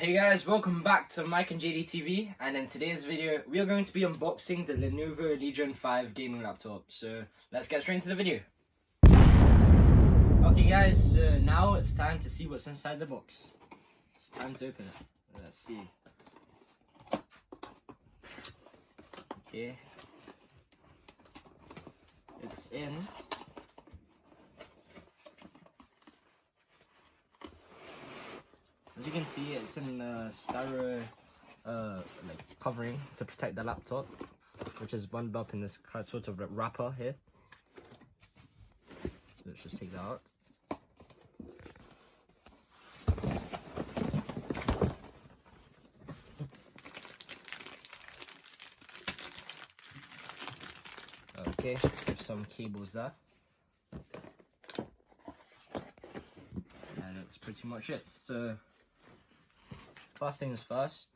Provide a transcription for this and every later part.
Hey guys, welcome back to Mike and JD TV, and in today's video we are going to be unboxing the Lenovo Legion 5 gaming laptop. So let's get straight into the video. Okay guys, so now it's time to see what's inside the box. It's time to open it. Let's see. Okay. It's in. As you can see, it's in styro like covering to protect the laptop, which is bundled up in this sort of wrapper here. Let's just take that out. Okay, there's some cables there. And that's pretty much it. So first things first,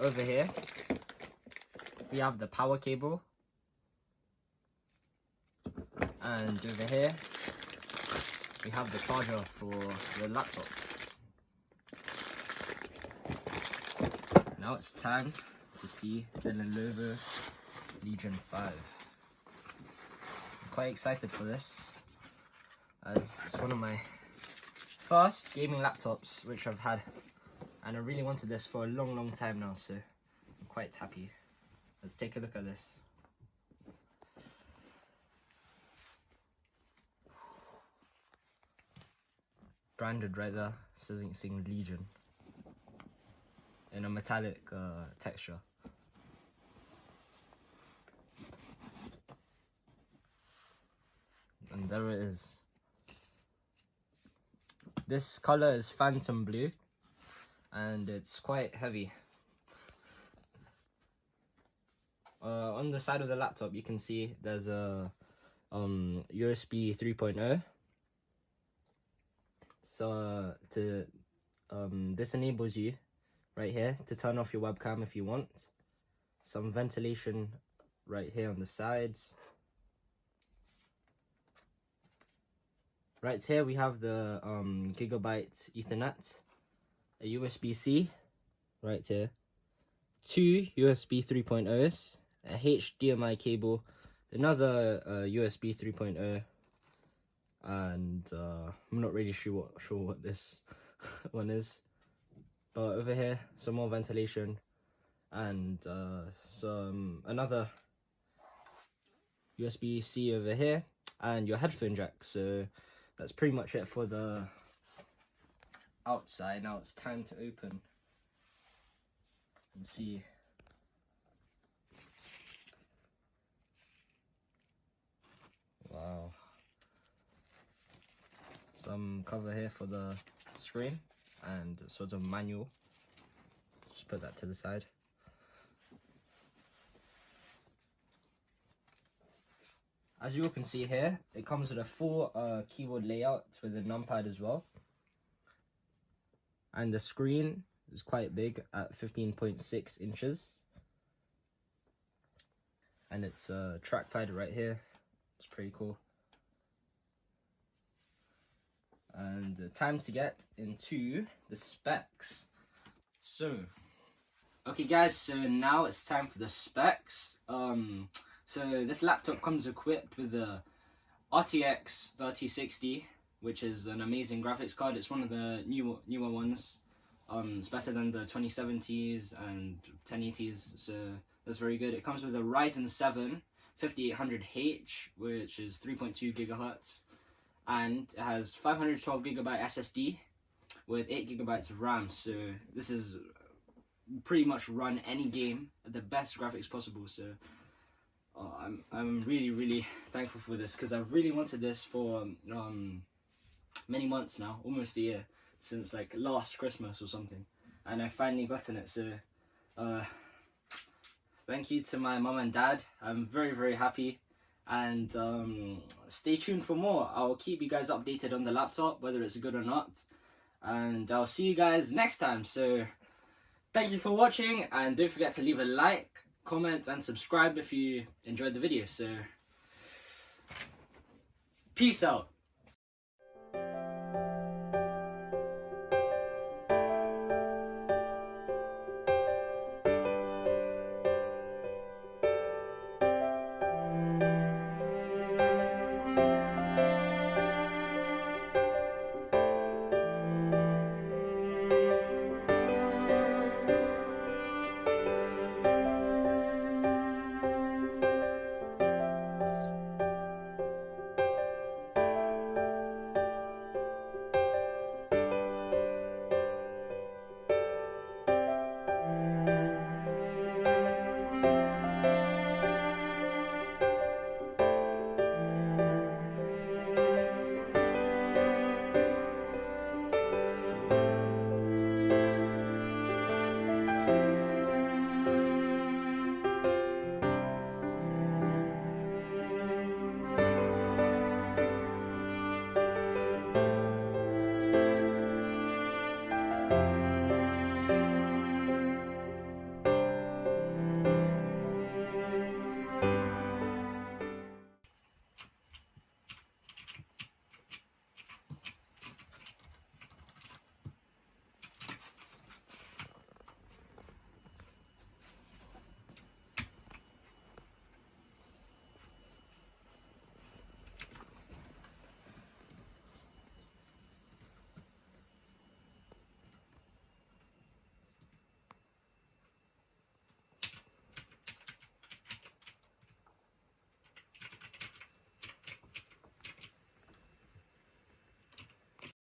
over here we have the power cable, and over here we have the charger for the laptop. Now it's time to see the Lenovo Legion 5. I'm quite excited for this, as it's one of my first gaming laptops which I've had. And I really wanted this for a long time now, so I'm quite happy. Let's take a look at this. Branded right there, saying Legion in a metallic texture. And there it is. This color is Phantom Blue, and it's quite heavy. On the side of the laptop you can see there's a USB 3.0. So this enables you right here to turn off your webcam if you want. Some ventilation right here on the sides. Right here we have the gigabyte Ethernet, a USB-C right here, two USB 3.0s, a HDMI cable, another USB 3.0, and I'm not really sure what this one is, but over here some more ventilation, and another USB-C over here, and your headphone jack. So that's pretty much it for the outside. Now it's time to open and see. Wow. Some cover here for the screen and sort of manual. Just put that to the side. As you all can see here, it comes with a full keyboard layout with a numpad as well. And the screen is quite big at 15.6 inches. And it's a trackpad right here. It's pretty cool. And time to get into the specs. So, okay guys, so now it's time for the specs. So this laptop comes equipped with the RTX 3060, which is an amazing graphics card. It's one of the newer ones. It's better than the 2070s and 1080s, so that's very good. It comes with a RYZEN 7 5800H, which is 3.2 gigahertz, and it has 512 gigabyte SSD with 8 gigabytes of RAM. So this is pretty much run any game at the best graphics possible. So I'm really thankful for this, because I've really wanted this for many months now, almost a year, since like last Christmas or something, and I finally gotten it. So thank you to my mom and dad. I'm very happy, and stay tuned for more. I'll keep you guys updated on the laptop, whether it's good or not, and I'll see you guys next time. So thank you for watching, and don't forget to leave a like, comment and subscribe if you enjoyed the video. So peace out.